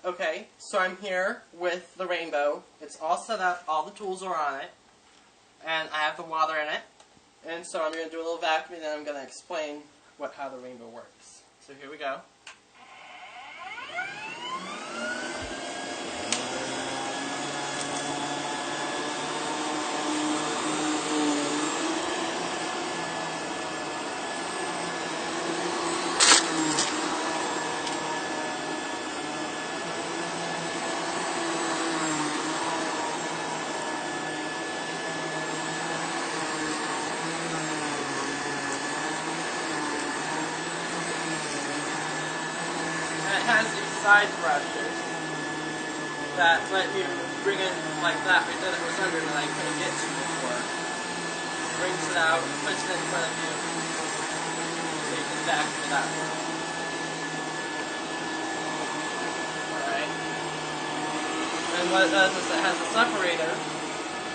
Okay, so I'm here with the Rainbow. It's all set up, all the tools are on it, and I have the water in it. And so I'm going to do a little vacuum and then I'm going to explain how the Rainbow works. So here we go. It has these side brushes that let you bring it like that because it was under that I couldn't get to before. Brings it out, puts it in front of you, so you can vacuum it out. Alright. And what it does is it has a separator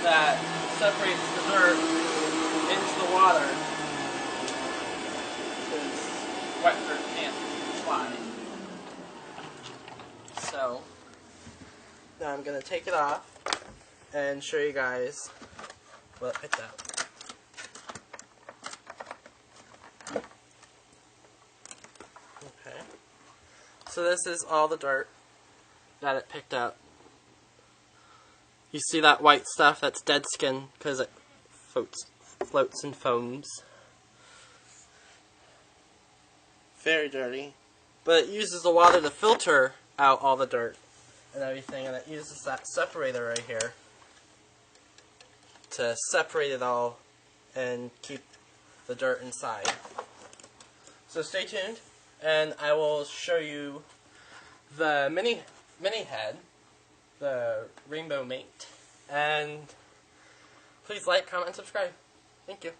that separates the dirt into the water because wet dirt can't fly. So, now I'm going to take it off and show you guys what it picked out. Okay. So this is all the dirt that it picked out. You see that white stuff? That's dead skin because it floats and foams. Very dirty. But it uses the water to filter out all the dirt and everything, and it uses that separator right here to separate it all and keep the dirt inside. So stay tuned, and I will show you the mini head, the Rainbow Mate, and please like, comment, and subscribe. Thank you.